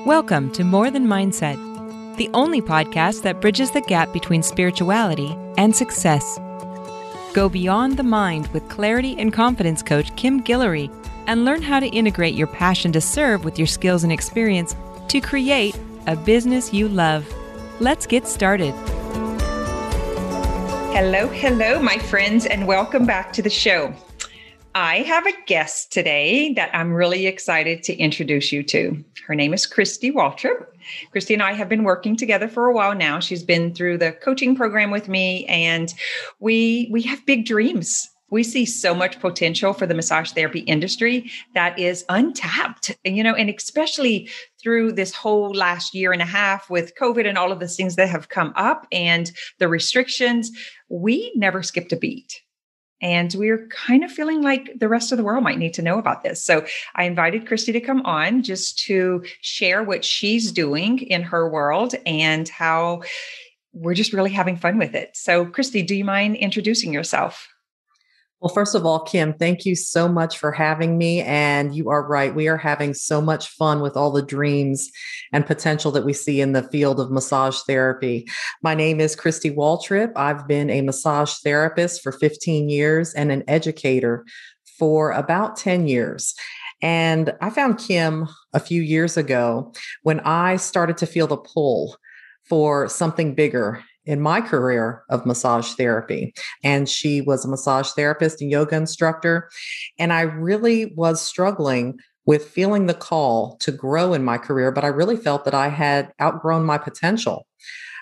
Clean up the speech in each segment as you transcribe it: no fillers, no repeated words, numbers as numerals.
Welcome to More Than Mindset, the only podcast that bridges the gap between spirituality and success. Go beyond the mind with clarity and confidence coach Kim Guillory and learn how to integrate your passion to serve with your skills and experience to create a business you love. Let's get started. Hello, my friends, and welcome back to the show. I have a guest today that I'm really excited to introduce you to. Her name is Kristi Waltrip. Kristi and I have been working together for a while now. She's been through the coaching program with me, and we have big dreams. We see so much potential for the massage therapy industry that is untapped, and especially through this whole last year and a half with COVID and all of the things that have come up and the restrictions, we never skipped a beat. And we're kind of feeling like the rest of the world might need to know about this. So I invited Kristi to come on just to share what she's doing in her world and how we're just really having fun with it. So Kristi, do you mind introducing yourself? Well, first of all, Kim, thank you so much for having me. And you are right. We are having so much fun with all the dreams and potential that we see in the field of massage therapy. My name is Kristi Waltrip. I've been a massage therapist for 15 years and an educator for about 10 years. And I found Kim a few years ago when I started to feel the pull for something bigger in my career of massage therapy. And she was a massage therapist and yoga instructor. And I really was struggling with feeling the call to grow in my career, but I really felt that I had outgrown my potential.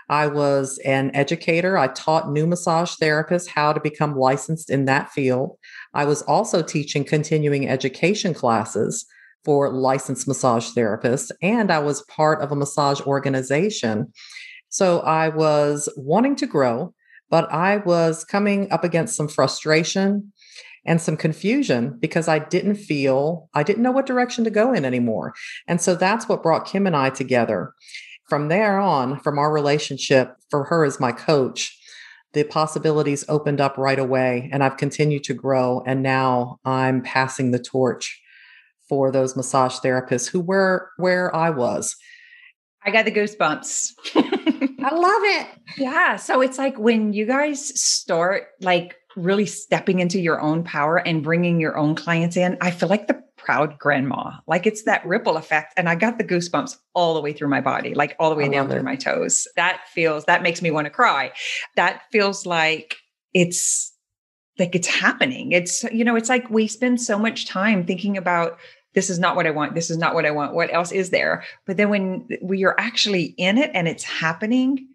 I was an educator. I taught new massage therapists how to become licensed in that field. I was also teaching continuing education classes for licensed massage therapists, and I was part of a massage organization. So I was wanting to grow, but I was coming up against some frustration and some confusion because I didn't know what direction to go in anymore. And so that's what brought Kim and I together. From there on, from our relationship, for her as my coach, the possibilities opened up right away, and I've continued to grow. And now I'm passing the torch for those massage therapists who were where I was. I got the goosebumps. I love it. Yeah. So it's like when you guys start like really stepping into your own power and bringing your own clients in, I feel like the proud grandma, like it's that ripple effect. And I got the goosebumps all the way through my body, like all the way down through my toes. That makes me want to cry. That feels like it's happening. It's like we spend so much time thinking about, this is not what I want. This is not what I want. What else is there? But then when you're actually in it and it's happening,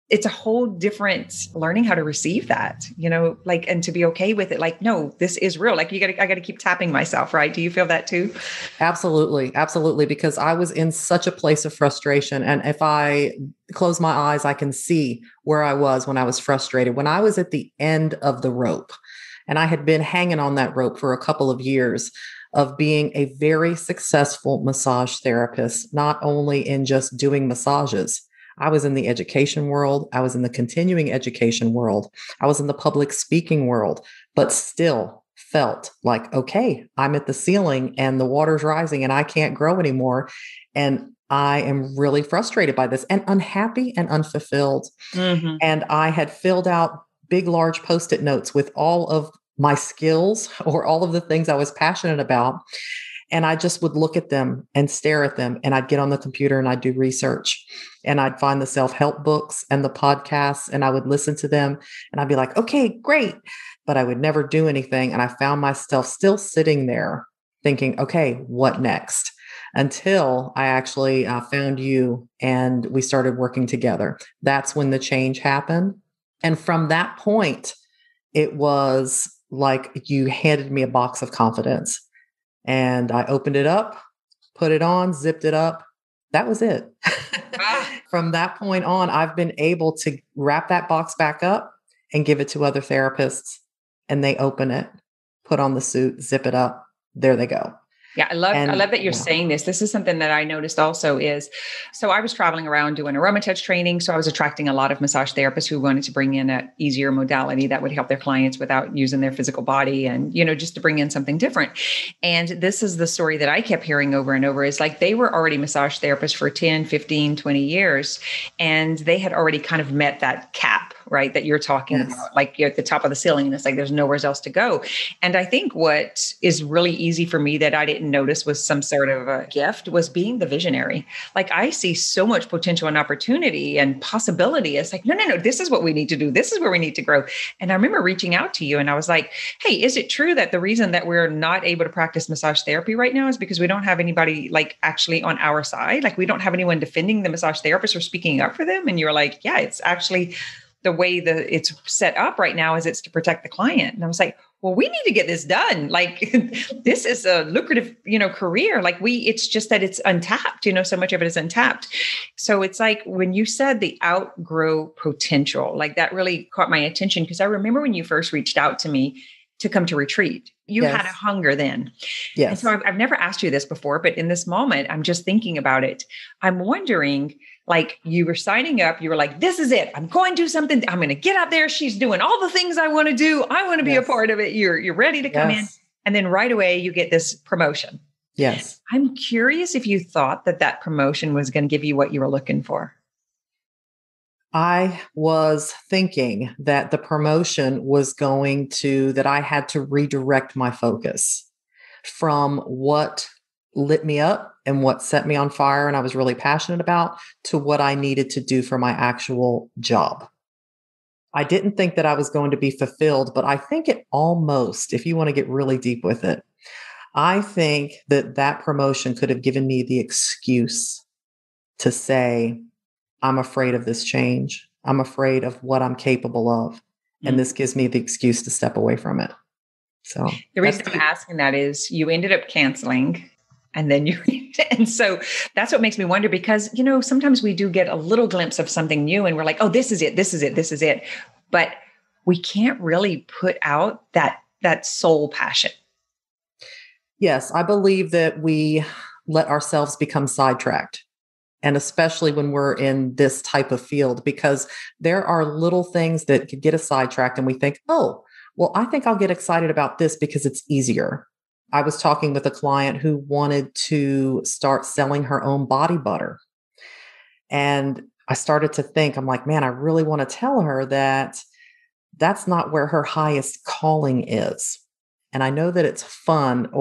it's a whole different learning how to receive that, and to be okay with it. Like, no, this is real. Like I got to keep tapping myself, right? Do you feel that too? Absolutely. Absolutely. Because I was in such a place of frustration. And if I close my eyes, I can see where I was when I was frustrated, when I was at the end of the rope and I had been hanging on that rope for a couple of years of being a very successful massage therapist, not only in just doing massages. I was in the education world. I was in the continuing education world. I was in the public speaking world, but still felt like, okay, I'm at the ceiling and the water's rising and I can't grow anymore. And I am really frustrated by this and unhappy and unfulfilled. Mm-hmm. And I had filled out big, large Post-it notes with all of my skills or all of the things I was passionate about. And I just would look at them and stare at them. And I'd get on the computer and I'd do research and I'd find the self-help books and the podcasts and I would listen to them and I'd be like, okay, great. But I would never do anything. And I found myself still sitting there thinking, okay, what next? Until I actually found you and we started working together. That's when the change happened. And from that point, it was like you handed me a box of confidence and I opened it up, put it on, zipped it up. That was it. From that point on, I've been able to wrap that box back up and give it to other therapists and they open it, put on the suit, zip it up. There they go. Yeah, I love that you're saying this. This is something that I noticed also is, so I was traveling around doing aroma touch training. So I was attracting a lot of massage therapists who wanted to bring in an easier modality that would help their clients without using their physical body and, just to bring in something different. And this is the story that I kept hearing over and over is like, they were already massage therapists for 10, 15, 20 years. And they had already kind of met that cap, right? That you're talking about, like you're at the top of the ceiling and it's like, there's nowhere else to go. And I think what is really easy for me that I didn't notice was some sort of a gift was being the visionary. Like I see so much potential and opportunity and possibility. It's like, no, this is what we need to do. This is where we need to grow. And I remember reaching out to you and I was like, hey, is it true that the reason that we're not able to practice massage therapy right now is because we don't have anybody like actually on our side? Like we don't have anyone defending the massage therapist or speaking up for them. And you're like, yeah, it's actually the way that it's set up right now is it's to protect the client. And I was like, well, we need to get this done. Like this is a lucrative, career. Like it's just that it's untapped, so much of it is untapped. So it's like when you said the outgrow potential, like that really caught my attention because I remember when you first reached out to me to come to retreat, you had a hunger then. Yes. And so I've never asked you this before, but in this moment, I'm just thinking about it. I'm wondering, like you were signing up, you were like, this is it. I'm going to do something. I'm going to get out there. She's doing all the things I want to do. I want to be a part of it. You're ready to come in. And then right away you get this promotion. Yes. I'm curious if you thought that promotion was going to give you what you were looking for. I was thinking that the promotion was that I had to redirect my focus from what lit me up and what set me on fire and I was really passionate about to what I needed to do for my actual job. I didn't think that I was going to be fulfilled, but I think it almost, if you want to get really deep with it, I think that promotion could have given me the excuse to say, I'm afraid of this change. I'm afraid of what I'm capable of. And this gives me the excuse to step away from it. So the reason I'm asking that is you ended up canceling and then and so that's what makes me wonder because, sometimes we do get a little glimpse of something new and we're like, oh, this is it. This is it. This is it. But we can't really put out that soul passion. Yes. I believe that we let ourselves become sidetracked. And especially when we're in this type of field, because there are little things that could get us sidetracked and we think, oh, well, I think I'll get excited about this because it's easier. I was talking with a client who wanted to start selling her own body butter. And I started to think, I'm like, man, I really want to tell her that that's not where her highest calling is. And I know that it's fun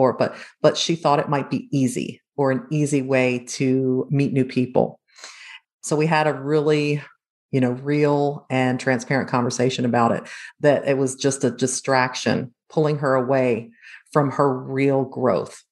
but she thought it might be easy or an easy way to meet new people. So we had a really, real and transparent conversation about it, that it was just a distraction, pulling her away from her real growth,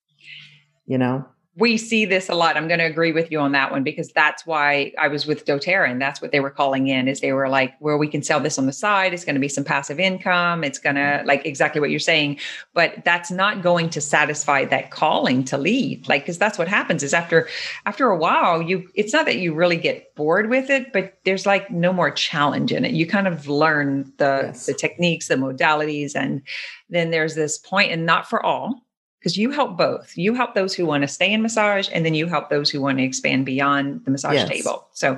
We see this a lot. I'm going to agree with you on that one because that's why I was with doTERRA and that's what they were calling in is they were like, where we can sell this on the side. It's going to be some passive income. It's going to like exactly what you're saying, but that's not going to satisfy that calling to lead. Like, cause that's what happens is after a while, it's not that you really get bored with it, but there's like no more challenge in it. You kind of learn the techniques, the modalities, and then there's this point, and not for all, because you help both. You help those who want to stay in massage, and then you help those who want to expand beyond the massage table. So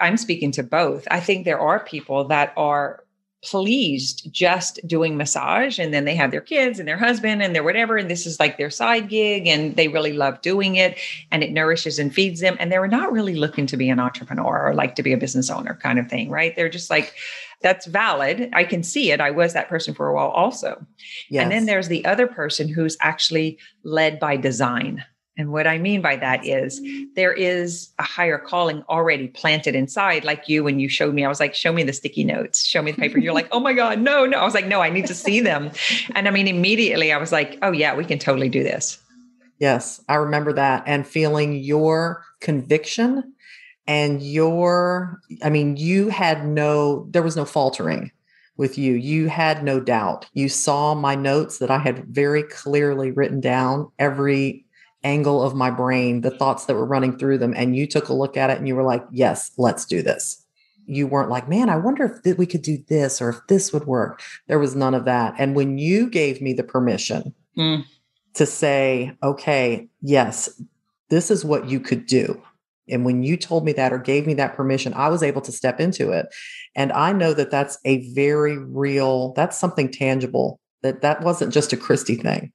I'm speaking to both. I think there are people that are pleased just doing massage, and then they have their kids and their husband and their whatever, and this is like their side gig, and they really love doing it, and it nourishes and feeds them, and they're not really looking to be an entrepreneur or like to be a business owner kind of thing, right? They're just like, that's valid. I can see it. I was that person for a while also. Yes. And then there's the other person who's actually led by design. And what I mean by that is there is a higher calling already planted inside, like you, when you showed me, I was like, show me the sticky notes, show me the paper. You're like, oh my God, no. I was like, no, I need to see them. And I mean, immediately I was like, oh yeah, we can totally do this. Yes. I remember that and feeling your conviction and there was no faltering with you. You had no doubt. You saw my notes that I had very clearly written down, every angle of my brain, the thoughts that were running through them. And you took a look at it and you were like, yes, let's do this. You weren't like, man, I wonder if we could do this or if this would work. There was none of that. And when you gave me the permission to say, okay, yes, this is what you could do. And when you told me that or gave me that permission, I was able to step into it. And I know that that's a very real, that's something tangible, that wasn't just a Kristi thing.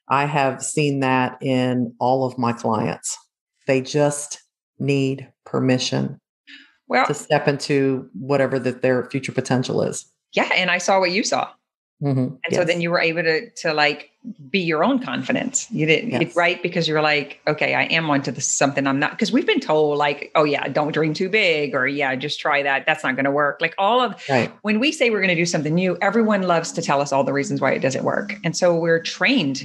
I have seen that in all of my clients. They just need permission to step into whatever that their future potential is. Yeah. And I saw what you saw. Mm-hmm. And so then you were able to like be your own confidence. You didn't, right? Because you're like, okay, I am onto this something I'm not, because we've been told like, oh yeah, don't dream too big, or yeah, just try that. That's not going to work. Like when we say we're going to do something new, everyone loves to tell us all the reasons why it doesn't work. And so we're trained,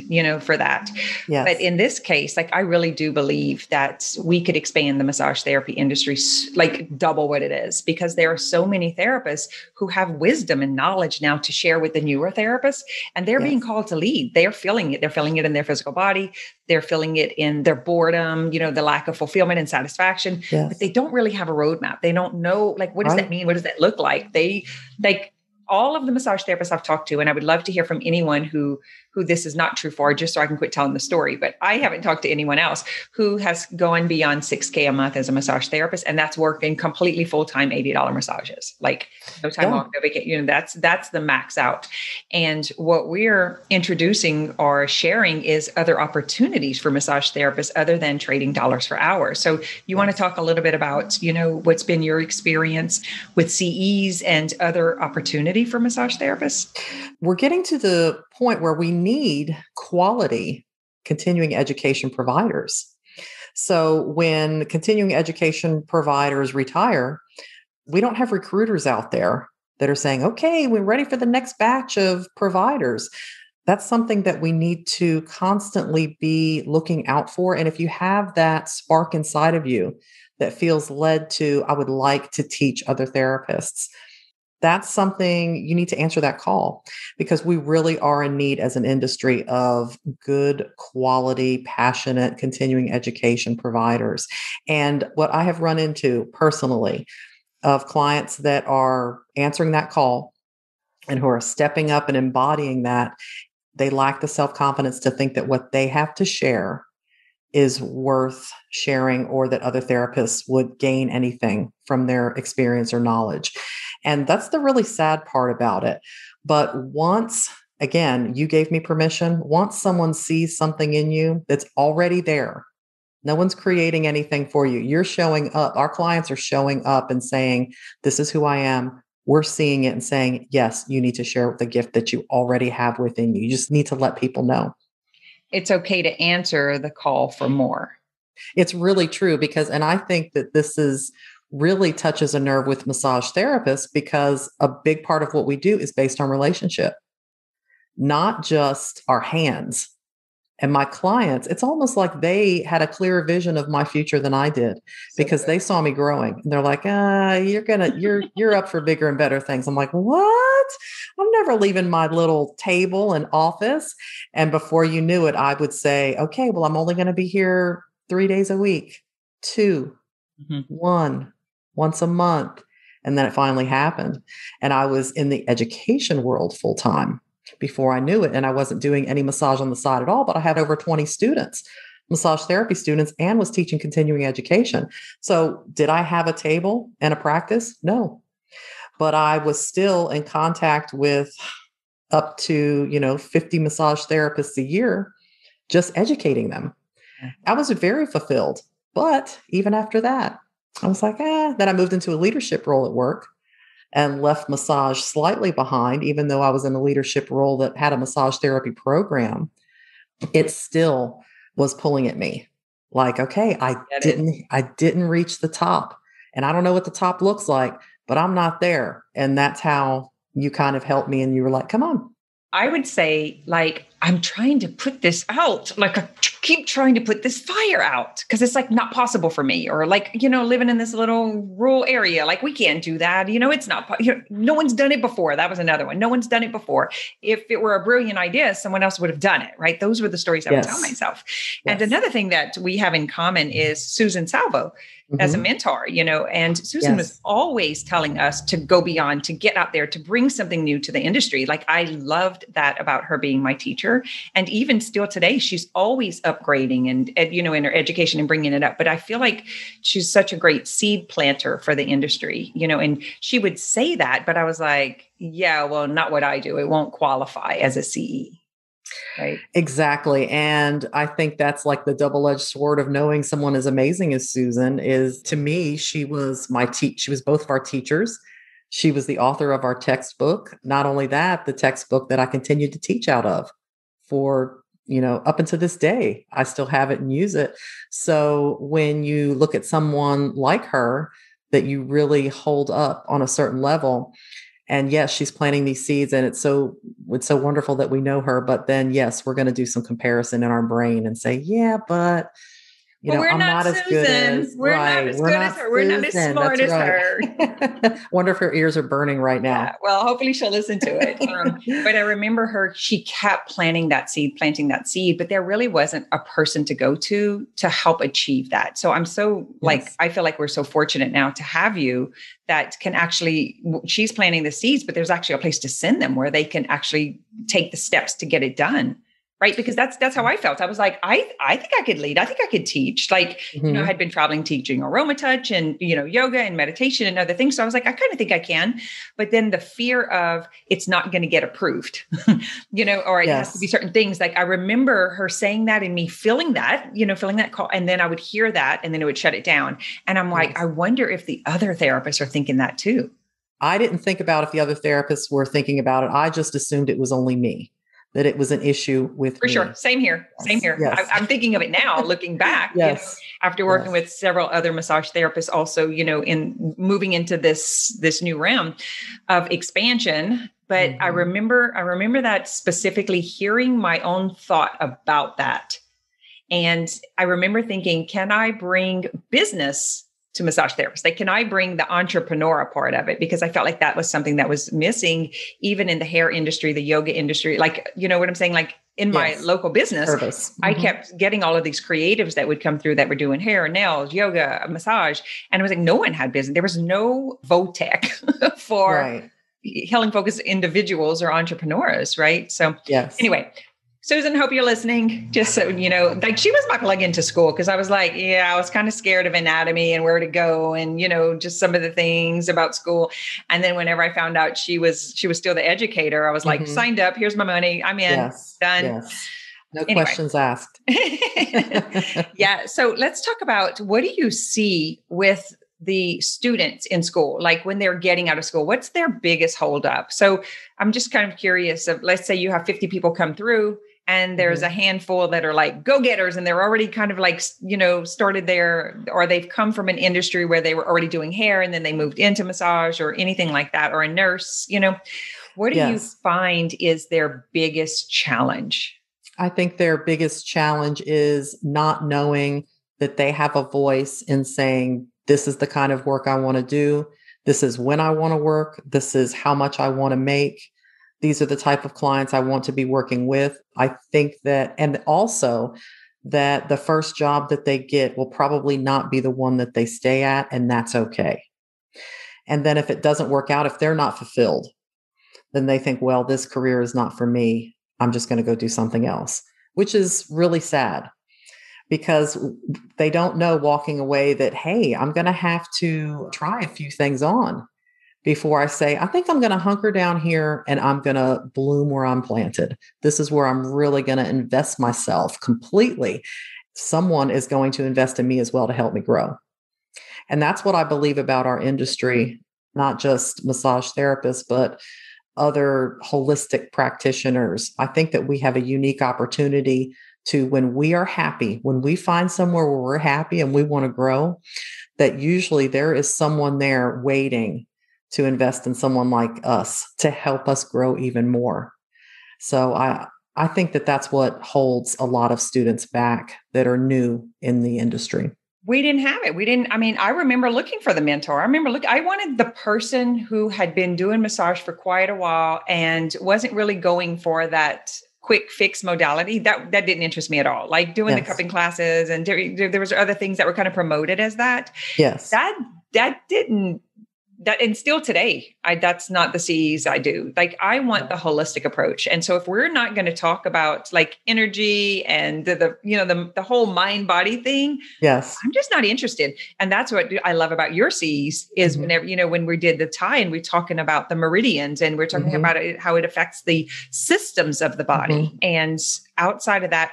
for that. Yes. But in this case, like, I really do believe that we could expand the massage therapy industry, like double what it is, because there are so many therapists who have wisdom and knowledge now to share with the newer therapists, and they're being called to lead. They're feeling it. They're feeling it in their physical body. They're feeling it in their boredom, the lack of fulfillment and satisfaction, but they don't really have a roadmap. They don't know, like, what does that mean? What does that look like? They like all of the massage therapists I've talked to, and I would love to hear from anyone who this is not true for, just so I can quit telling the story. But I haven't talked to anyone else who has gone beyond $6,000 a month as a massage therapist, and that's working completely full-time $80 massages, like no time off, no vacation. That's the max out. And what we're introducing or sharing is other opportunities for massage therapists other than trading dollars for hours. So you want to talk a little bit about, what's been your experience with CEs and other opportunity for massage therapists? We're getting to the point where we need quality continuing education providers. So when continuing education providers retire, we don't have recruiters out there that are saying, okay, we're ready for the next batch of providers. That's something that we need to constantly be looking out for. And if you have that spark inside of you that feels led to, I would like to teach other therapists, that's something you need to answer that call, because we really are in need as an industry of good quality, passionate, continuing education providers. And what I have run into personally of clients that are answering that call and who are stepping up and embodying that, they lack the self-confidence to think that what they have to share is worth sharing, or that other therapists would gain anything from their experience or knowledge. And that's the really sad part about it. But once, again, you gave me permission, once someone sees something in you that's already there, no one's creating anything for you. You're showing up. Our clients are showing up and saying, this is who I am. We're seeing it and saying, yes, you need to share the gift that you already have within you. You just need to let people know. It's okay to answer the call for more. It's really true, because, and I think that this is really touches a nerve with massage therapists, because a big part of what we do is based on relationship, not just our hands. And my clients, it's almost like they had a clearer vision of my future than I did, because they saw me growing. And they're like, you're up for bigger and better things. I'm like, what? I'm never leaving my little table and office. And before you knew it, I would say, okay, well, I'm only going to be here 3 days a week, 2, 1, once a month. And then it finally happened. And I was in the education world full time before I knew it. And I wasn't doing any massage on the side at all, but I had over 20 students, massage therapy students, and was teaching continuing education. So did I have a table and a practice? No, but I was still in contact with up to, 50 massage therapists a year, just educating them. I was very fulfilled. But even after that, I was like, then I moved into a leadership role at work and left massage slightly behind, even though I was in a leadership role that had a massage therapy program. It still was pulling at me. Like, okay, I didn't reach the top, and I don't know what the top looks like, but I'm not there. And that's how you kind of helped me. And you were like, come on. I would say, like, I'm trying to put this out like a keep trying to put this fire out because it's like not possible for me, or like, living in this little rural area, like we can't do that. It's not, no one's done it before. That was another one. No one's done it before. If it were a brilliant idea, someone else would have done it, right? Those were the stories I would tell myself. And another thing that we have in common is Susan Salvo as a mentor, and Susan was always telling us to go beyond, to get out there, to bring something new to the industry. Like I loved that about her being my teacher. And even still today, she's always upgrading and in her education and bringing it up. But I feel like she's such a great seed planter for the industry, and she would say that, but I was like, yeah, well, not what I do. It won't qualify as a CE. Right. Exactly. And I think that's like the double-edged sword of knowing someone as amazing as Susan is. To me, she was she was both of our teachers. She was the author of our textbook. Not only that, the textbook that I continued to teach out of for, up until this day. I still have it and use it. So when you look at someone like her that you really hold up on a certain level, and yes, she's planting these seeds, and it's so wonderful that we know her. But then, yes, we're going to do some comparison in our brain and say, yeah, but we're I'm not as good as we're not as good as her. We're not as smart as her. Wonder if her ears are burning right now. Yeah, well, hopefully she'll listen to it. But I remember she kept planting that seed, but there really wasn't a person to go to help achieve that. So I'm so I feel like we're so fortunate now to have you that can actually, she's planting the seeds, but there's actually a place to send them where they can actually take the steps to get it done. Right. Because that's how I felt. I was like, I think I could lead. I think I could teach. I had been traveling teaching aroma touch and, yoga and meditation and other things. So I was like, I kind of think I can. But then the fear of it's not going to get approved, or it has to be certain things. Like I remember her saying that and me feeling that call. And then I would hear that and then it would shut it down. And I'm like, I wonder if the other therapists are thinking that too. I didn't think about if the other therapists were thinking about it. I just assumed it was only me, that it was an issue with For me. Sure. Same here. Yes. I'm thinking of it now, looking back, after working with several other massage therapists also, in moving into this new realm of expansion. But I remember that specifically hearing my own thought about that. And I remember thinking, can I bring business to massage therapists? Like, can I bring the entrepreneur part of it? Because I felt like that was something that was missing, even in the hair industry, the yoga industry. Like, you know what I'm saying? Like in my local business, I kept getting all of these creatives that would come through that were doing hair, nails, yoga, massage. And it was like, no one had business. There was no VOTEC for healing focused individuals or entrepreneurs. Right. So anyway, Susan, hope you're listening. Just so you know, she was my plug into school because I was like, I was kind of scared of anatomy and where to go and, just some of the things about school. And then whenever I found out she was still the educator, I was like, signed up. Here's my money. I'm in. Done. Yes. No questions asked. Yeah. So let's talk about, what do you see with the students in school, like when they're getting out of school? What's their biggest holdup? So I'm just kind of curious of, let's say you have 50 people come through, and there's a handful that are like go-getters and they're already kind of like, started there, or they've come from an industry where they were already doing hair and then they moved into massage or anything like that, or a nurse, what do you find is their biggest challenge? I think their biggest challenge is not knowing that they have a voice in saying, this is the kind of work I want to do. This is when I want to work. This is how much I want to make. These are the type of clients I want to be working with. I think that, and also that the first job that they get will probably not be the one that they stay at, and that's okay. And then if it doesn't work out, if they're not fulfilled, then they think, well, this career is not for me. I'm just going to go do something else, which is really sad because they don't know walking away that, hey, I'm going to have to try a few things on before I say, I think I'm going to hunker down here and I'm going to bloom where I'm planted. This is where I'm really going to invest myself completely. Someone is going to invest in me as well to help me grow. And that's what I believe about our industry, not just massage therapists, but other holistic practitioners. I think that we have a unique opportunity to, when we are happy, when we find somewhere where we're happy and we want to grow, that usually there is someone there waiting to invest in someone like us to help us grow even more. So I I think that that's what holds a lot of students back that are new in the industry. We didn't have it. I remember looking for the mentor. I wanted the person who had been doing massage for quite a while and wasn't really going for that quick fix modality. That didn't interest me at all. Like doing the cupping classes, and there was other things that were kind of promoted as that. Yes. And still today, that's not the CEs I do. Like I want the holistic approach. And so if we're not going to talk about like energy and the whole mind body thing, yes, I'm just not interested. And that's what I love about your CEs is whenever, when we did the tie and we're talking about the meridians and we're talking about how it affects the systems of the body. And outside of that,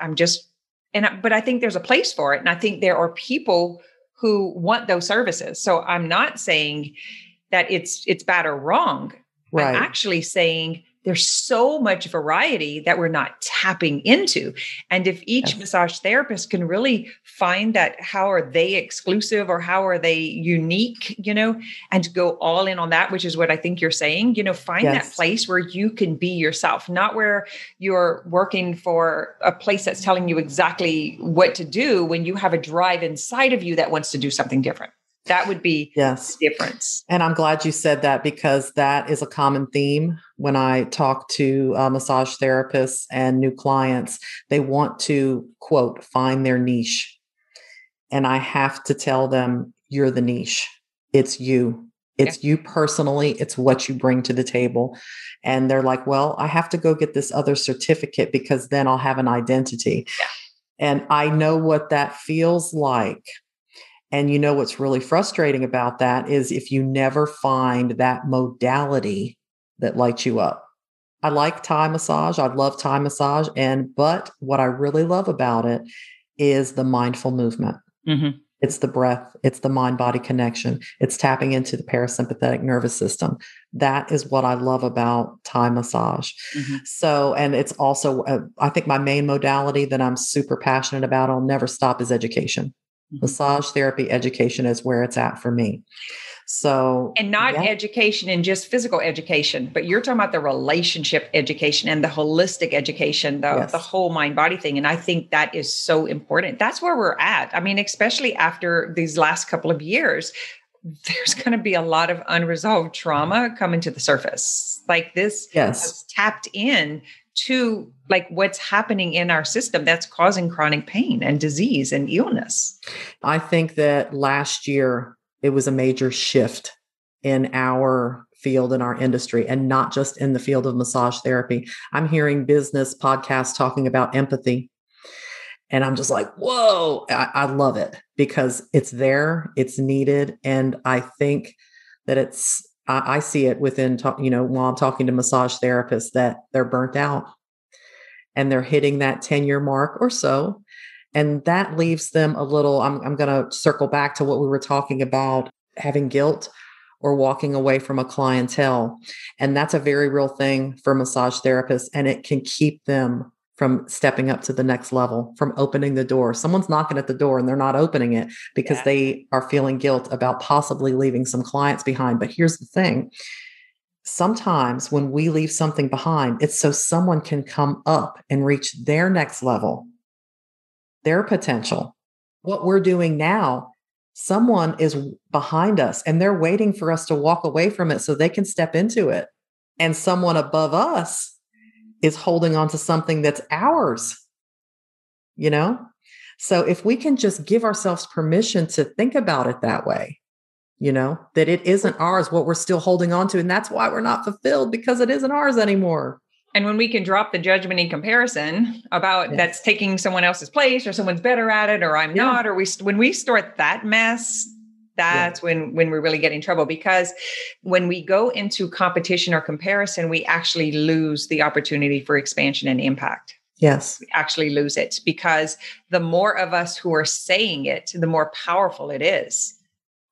but I think there's a place for it. And I think there are people who want those services. So I'm not saying that it's bad or wrong. Right. I'm actually saying there's so much variety that we're not tapping into. And if each massage therapist can really find that, how are they exclusive or how are they unique, and go all in on that, which is what I think you're saying, find that place where you can be yourself, not where you're working for a place that's telling you exactly what to do when you have a drive inside of you that wants to do something different. That would be the difference. And I'm glad you said that because that is a common theme when I talk to massage therapists and new clients. They want to, quote, find their niche. And I have to tell them, you're the niche. It's you. It's you personally. It's what you bring to the table. And they're like, well, I have to go get this other certificate because then I'll have an identity. Yeah. And I know what that feels like. And what's really frustrating about that is if you never find that modality that lights you up. I like Thai massage. I love Thai massage. But what I really love about it is the mindful movement. Mm-hmm. It's the breath. It's the mind-body connection. It's tapping into the parasympathetic nervous system. That is what I love about Thai massage. Mm-hmm. So, and it's also, I think my main modality that I'm super passionate about, I'll never stop, is education. Massage therapy education is where it's at for me. So, and not education and just physical education, but you're talking about the relationship education and the holistic education, the whole mind body thing. And I think that is so important. That's where we're at. I mean, especially after these last couple of years, there's going to be a lot of unresolved trauma coming to the surface. Like this has tapped in to like what's happening in our system that's causing chronic pain and disease and illness. I think that last year it was a major shift in our field, in our industry, and not just in the field of massage therapy. I'm hearing business podcasts talking about empathy. And I'm just like, whoa, I love it because it's there, it's needed. And I think that I see it within, while I'm talking to massage therapists that they're burnt out and they're hitting that 10-year mark or so. And that leaves them a little, I'm going to circle back to what we were talking about, having guilt or walking away from a clientele. And that's a very real thing for massage therapists. And it can keep them from stepping up to the next level, from opening the door. Someone's knocking at the door and they're not opening it because they are feeling guilt about possibly leaving some clients behind. But here's the thing. Sometimes when we leave something behind, it's so someone can come up and reach their next level, their potential. What we're doing now, someone is behind us and they're waiting for us to walk away from it so they can step into it. And someone above us is holding on to something that's ours, So if we can just give ourselves permission to think about it that way, that it isn't ours, what we're still holding on to. And that's why we're not fulfilled, because it isn't ours anymore. And when we can drop the judgment and comparison about that's taking someone else's place or someone's better at it, or I'm not, or when we start that mess, that's when we're really getting in trouble, because when we go into competition or comparison, we actually lose the opportunity for expansion and impact. Yes. We actually lose it because the more of us who are saying it, the more powerful it is.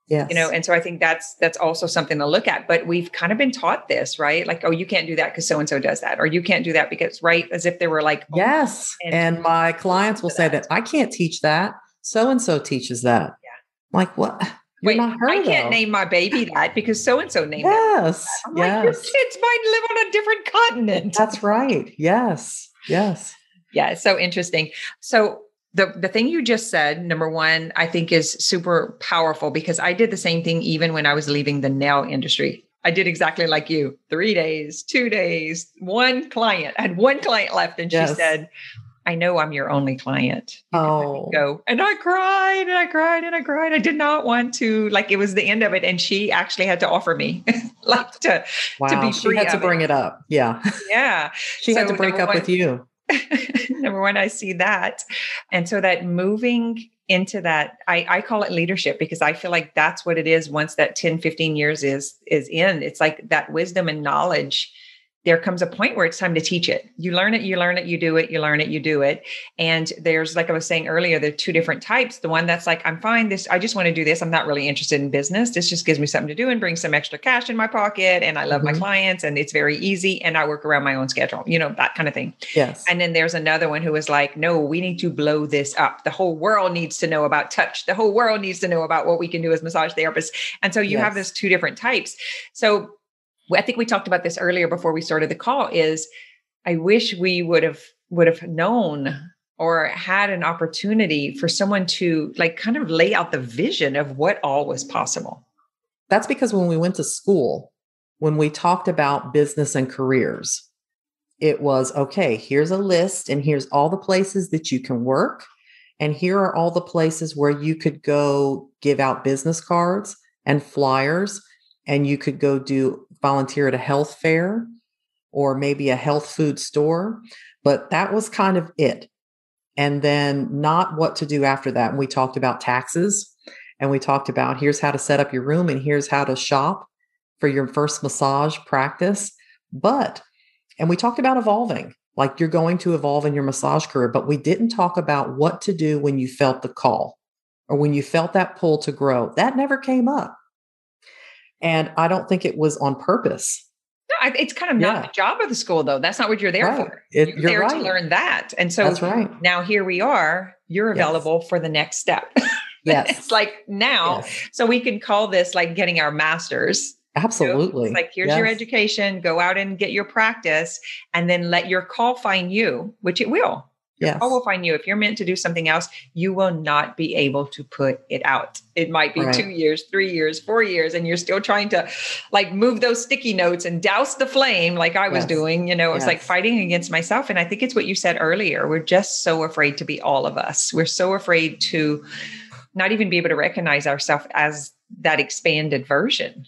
Yes. And so I think that's also something to look at, but we've kind of been taught this, right? Like, oh, you can't do that because so-and-so does that, or you can't do that because, right. As if they were like, oh, yes. And my clients will say that I can't teach that. So-and-so teaches that. Yeah. Like, what? Wait, I can't name my baby that because so-and-so named it. Yes. I'm like, your kids might live on a different continent. That's right. Yes. Yes. Yeah, it's so interesting. So the thing you just said, number one, I think is super powerful because I did the same thing even when I was leaving the nail industry. I did exactly like you. 3 days, 2 days, one client. I had one client left and she said, I know I'm your only client. You can let me go. And I cried and I cried and I cried. I did not want to, like, it was the end of it. And she actually had to offer me like to be free. She had to bring it up. Yeah. Yeah. She had to break up with you. Number one, I see that. And so that moving into that, I call it leadership because I feel like that's what it is. Once that 10, 15 years is in, it's like that wisdom and knowledge. There comes a point where it's time to teach it. You learn it, you do it, you learn it, you do it. And there's, like I was saying earlier, there are two different types. The one that's like, I'm fine, I just want to do this. I'm not really interested in business. This just gives me something to do and brings some extra cash in my pocket. And I love my clients and it's very easy. And I work around my own schedule, that kind of thing. Yes. And then there's another one who was like, no, we need to blow this up. The whole world needs to know about touch. The whole world needs to know about what we can do as massage therapists. And so you have those two different types. So I think we talked about this earlier before we started the call is I wish we would have known or had an opportunity for someone to like kind of lay out the vision of what all was possible. That's because when we went to school, when we talked about business and careers, it was, okay, here's a list and here's all the places that you can work. And here are all the places where you could go give out business cards and flyers. And you could go volunteer at a health fair or maybe a health food store. But that was kind of it. And then not what to do after that. And we talked about taxes and we talked about here's how to set up your room and here's how to shop for your first massage practice. And we talked about evolving, like you're going to evolve in your massage career, but we didn't talk about what to do when you felt the call or when you felt that pull to grow. That never came up. And I don't think it was on purpose. No, it's kind of not the job of the school, though. That's not what you're there for. You're there to learn that. And so now here we are, you're available for the next step. Yes. It's like now, so we can call this like getting our master's. Absolutely. It's like, here's your education, go out and get your practice, and then let your call find you, which it will. Your call will find you. If you're meant to do something else, you will not be able to put it out. It might be 2 years, 3 years, 4 years, and you're still trying to like move those sticky notes and douse the flame like I was doing. It's like fighting against myself. And I think it's what you said earlier. We're just so afraid to be all of us. We're so afraid to not even be able to recognize ourselves as that expanded version.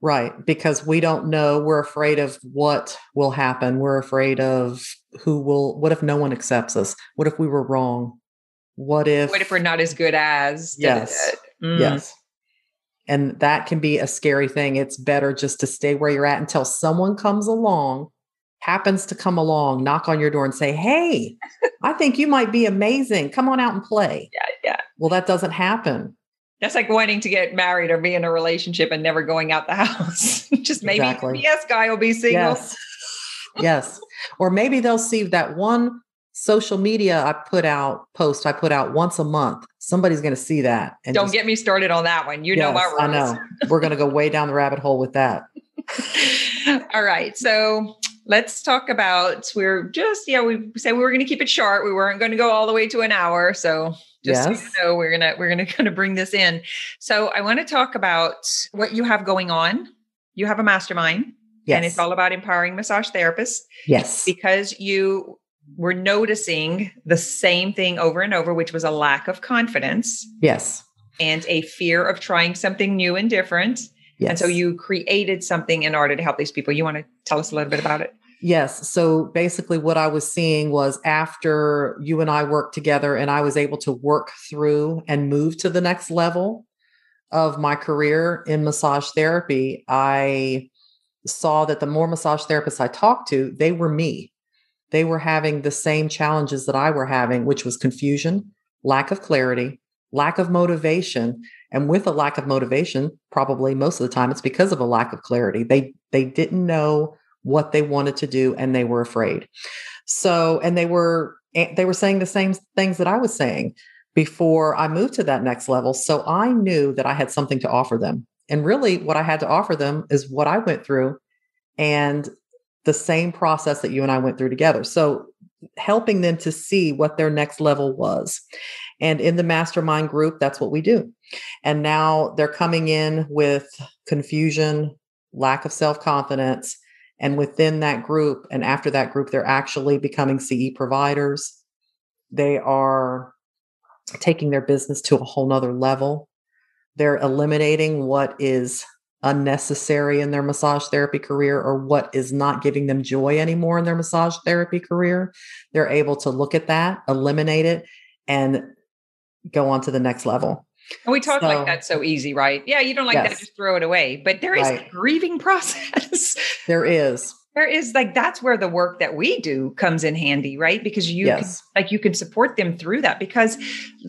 Right. Because we don't know. We're afraid of what will happen. We're afraid of what if no one accepts us? What if we were wrong? What if we're not as good as? Yes. Yes. And that can be a scary thing. It's better just to stay where you're at until someone happens to come along, knock on your door and say, hey, I think you might be amazing. Come on out and play. Yeah. Well, that doesn't happen. That's like wanting to get married or be in a relationship and never going out the house. Just maybe yes, guy will be single. Yes. Or maybe they'll see that one social media post I put out once a month. Somebody's going to see that. And don't get me started on that one. You know my rules. I know. We're going to go way down the rabbit hole with that. All right. So let's talk about, we said we were going to keep it short. We weren't going to go all the way to an hour. So just so you know, we're going to kind of bring this in. So I want to talk about what you have going on. You have a mastermind. Yes. And it's all about empowering massage therapists. Yes. Because you were noticing the same thing over and over, which was a lack of confidence. Yes. And a fear of trying something new and different. Yes. And so you created something in order to help these people. You want to tell us a little bit about it? Yes. So basically what I was seeing was after you and I worked together and I was able to work through and move to the next level of my career in massage therapy, I saw that the more massage therapists I talked to, they were me. They were having the same challenges that I were having, which was confusion, lack of clarity, lack of motivation. And with a lack of motivation, probably most of the time, it's because of a lack of clarity. They didn't know what they wanted to do and they were afraid. So, and they were saying the same things that I was saying before I moved to that next level. So I knew that I had something to offer them. And really what I had to offer them is what I went through. And the same process that you and I went through together. So helping them to see what their next level was. And in the mastermind group, that's what we do. And now they're coming in with confusion, lack of self-confidence. And within that group, and after that group, they're actually becoming CE providers. They are taking their business to a whole nother level. They're eliminating what is unnecessary in their massage therapy career or what is not giving them joy anymore in their massage therapy career. They're able to look at that, eliminate it, and go on to the next level. And we talk like that's so easy, right? Yeah, you don't like that, just throw it away. But there is a grieving process. There is. There is, like, that's where the work that we do comes in handy, right? Because you can support them through that, because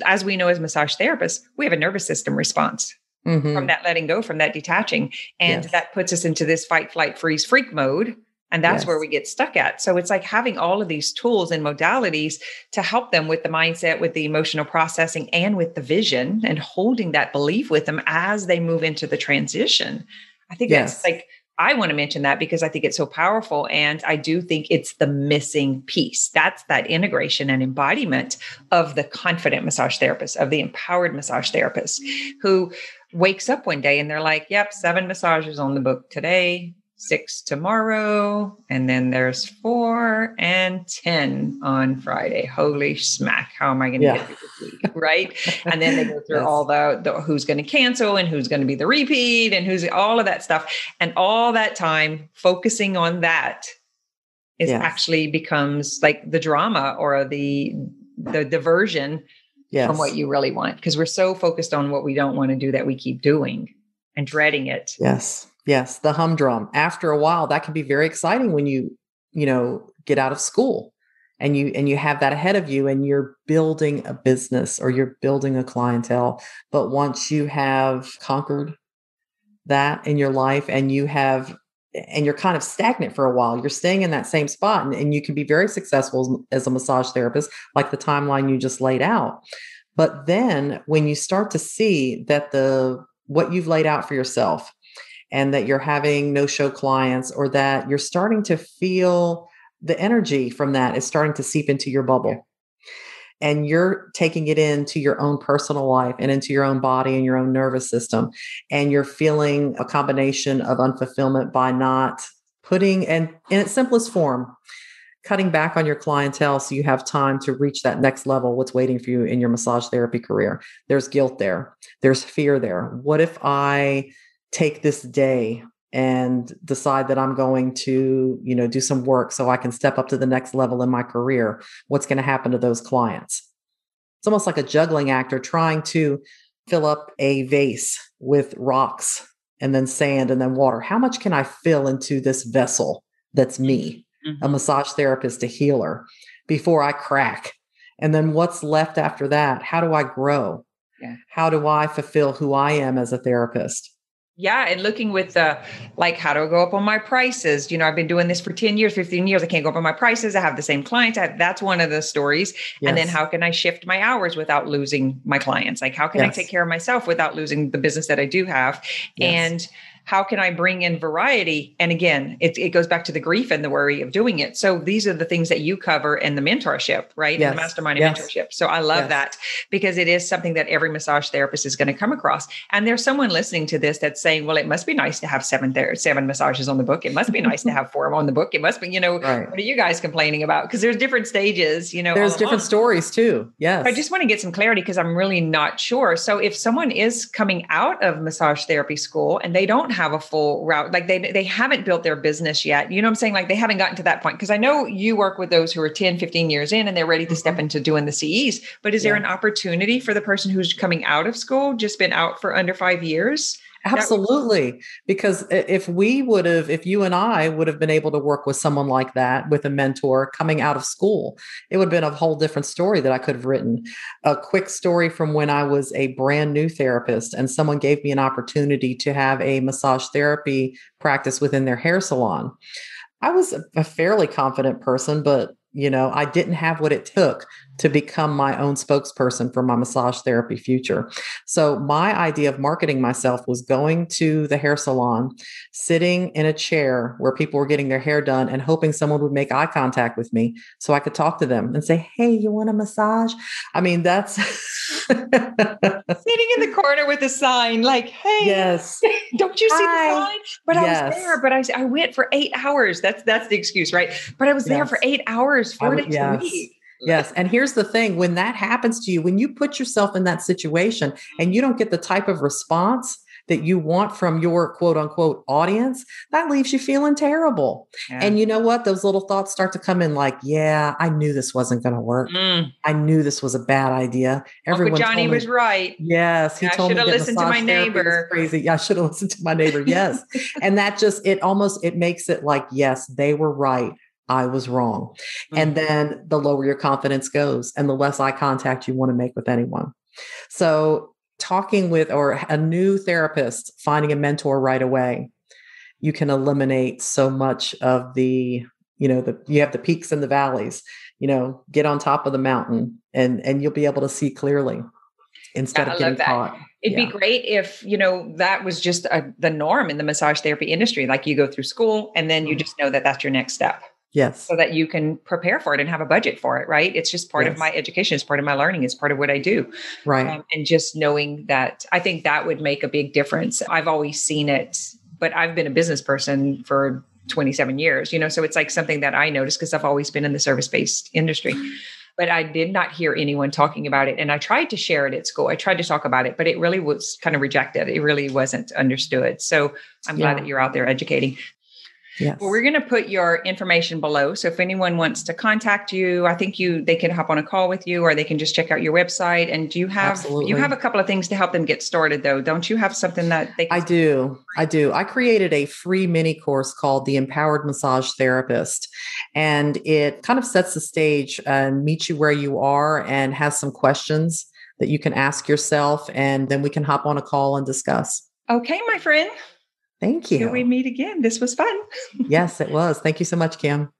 as we know, as massage therapists, we have a nervous system response from that letting go, from that detaching. And that puts us into this fight, flight, freeze, freak mode. And that's where we get stuck at. So it's like having all of these tools and modalities to help them with the mindset, with the emotional processing, and with the vision, and holding that belief with them as they move into the transition. I think that's like, I want to mention that because I think it's so powerful. And I do think it's the missing piece. That's that integration and embodiment of the confident massage therapist, of the empowered massage therapist who wakes up one day and they're like, yep, 7 massages on the book today, 6 tomorrow, and then there's 4 and 10 on Friday. Holy smack. How am I going to get through this week? Right. And then they go through all the who's going to cancel and who's going to be the repeat and who's all of that stuff. And all that time focusing on that is actually becomes like the drama or the diversion from what you really want. Because we're so focused on what we don't want to do that we keep doing and dreading it. Yes, the humdrum. After a while, that can be very exciting when you get out of school and you have that ahead of you and you're building a business or you're building a clientele. But once you have conquered that in your life and you're kind of stagnant for a while, you're staying in that same spot, and you can be very successful as a massage therapist, like the timeline you just laid out. But then when you start to see that what you've laid out for yourself, and that you're having no-show clients, or that you're starting to feel the energy from that is starting to seep into your bubble, and you're taking it into your own personal life and into your own body and your own nervous system, and you're feeling a combination of unfulfillment by not putting, and in its simplest form, cutting back on your clientele so you have time to reach that next level, what's waiting for you in your massage therapy career. There's guilt there. There's fear there. What if I take this day and decide that I'm going to, do some work so I can step up to the next level in my career? What's going to happen to those clients? It's almost like a juggling act, or trying to fill up a vase with rocks and then sand and then water. How much can I fill into this vessel that's me, a massage therapist, a healer, before I crack? And then what's left after that? How do I grow? How do I fulfill who I am as a therapist? Yeah. And looking with how do I go up on my prices? I've been doing this for 10 years, 15 years. I can't go up on my prices. I have the same clients. That's one of the stories. Yes. And then how can I shift my hours without losing my clients? Like, how can I take care of myself without losing the business that I do have? Yes. And how can I bring in variety? And again, it goes back to the grief and the worry of doing it. So these are the things that you cover in the mentorship, right? Yes. In the mastermind and mentorship. So I love that, because it is something that every massage therapist is going to come across. And there's someone listening to this that's saying, well, it must be nice to have 7 massages on the book. It must be nice to have 4 on the book. It must be, what are you guys complaining about? Because there's different stages, There's different stories too. Yes. I just want to get some clarity, because I'm really not sure. So if someone is coming out of massage therapy school and they don't have a full route, like they haven't built their business yet, you know what I'm saying? Like, they haven't gotten to that point. Because I know you work with those who are 10, 15 years in and they're ready to step into doing the CEs. But is there an opportunity for the person who's coming out of school, just been out for under 5 years? Absolutely. Because if you and I would have been able to work with someone like that, with a mentor coming out of school, it would have been a whole different story that I could have written. A quick story from when I was a brand new therapist and someone gave me an opportunity to have a massage therapy practice within their hair salon. I was a fairly confident person, but I didn't have what it took to become my own spokesperson for my massage therapy future. So my idea of marketing myself was going to the hair salon, sitting in a chair where people were getting their hair done and hoping someone would make eye contact with me so I could talk to them and say, hey, you want a massage? I mean, that's sitting in the corner with a sign like, hey, yes, don't you see the sign? But yes. I was there, but I went for 8 hours. That's the excuse, right? But I was there for 8 hours, 4 days a week. Yes. And here's the thing, when that happens to you, when you put yourself in that situation and you don't get the type of response that you want from your quote unquote audience, that leaves you feeling terrible. Yeah. And you know what? Those little thoughts start to come in like, yeah, I knew this wasn't going to work. I knew this was a bad idea. Everyone Uncle Johnny was right. Yes. He told me that listened to my neighbor. Crazy. Yeah, I should have listened to my neighbor. Yes. And that just, it makes it like, yes, they were right. I was wrong. And then the lower your confidence goes and the less eye contact you want to make with anyone. So talking with or a new therapist, finding a mentor right away, you can eliminate so much of the, you have the peaks and the valleys, get on top of the mountain and you'll be able to see clearly instead of getting caught. It'd be great if, that was just the norm in the massage therapy industry. Like you go through school and then you just know that that's your next step. Yes. So that you can prepare for it and have a budget for it, right? It's just part of my education. It's part of my learning. It's part of what I do. Right. And just knowing that, I think that would make a big difference. I've always seen it, but I've been a business person for 27 years, so it's like something that I noticed because I've always been in the service-based industry. But I did not hear anyone talking about it. And I tried to share it at school. I tried to talk about it, but it really was kind of rejected. It really wasn't understood. So I'm glad that you're out there educating. Yes. Well, we're going to put your information below. So if anyone wants to contact you, I think they can hop on a call with you or they can just check out your website. And do you have a couple of things to help them get started though? Don't you have something that they can? I do. I created a free mini course called The Empowered Massage Therapist. And it kind of sets the stage and meets you where you are and has some questions that you can ask yourself. And then we can hop on a call and discuss. Okay, my friend. Thank you. Till we meet again. This was fun. Yes, it was. Thank you so much, Kim.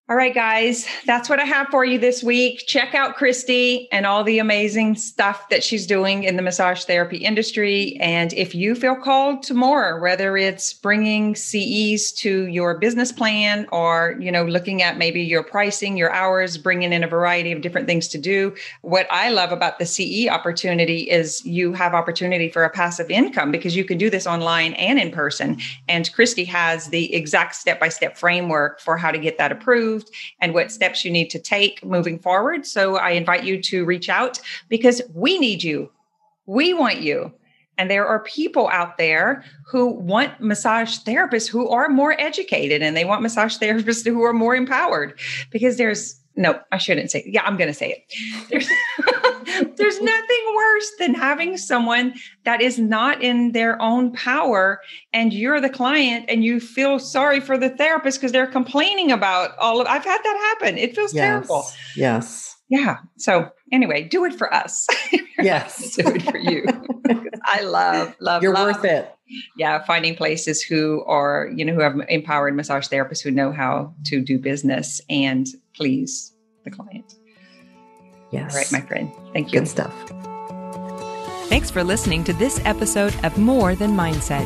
All right, guys, that's what I have for you this week. Check out Kristi and all the amazing stuff that she's doing in the massage therapy industry. And if you feel called to more, whether it's bringing CEs to your business plan or, looking at maybe your pricing, your hours, bringing in a variety of different things to do. What I love about the CE opportunity is you have opportunity for a passive income because you can do this online and in person. And Kristi has the exact step-by-step framework for how to get that approved and what steps you need to take moving forward. So I invite you to reach out because we need you. We want you. And there are people out there who want massage therapists who are more educated and they want massage therapists who are more empowered because I shouldn't say, I'm going to say it. There's nothing worse than having someone that is not in their own power and you're the client and you feel sorry for the therapist because they're complaining about I've had that happen. It feels terrible. Yes. Yeah. So anyway, do it for us. Yes. Do it for you. I love. You're worth it. Yeah. Finding places who are, who have empowered massage therapists who know how to do business and please the client. Yes. All right, my friend. Thank you. Good stuff. Thanks for listening to this episode of More Than Mindset.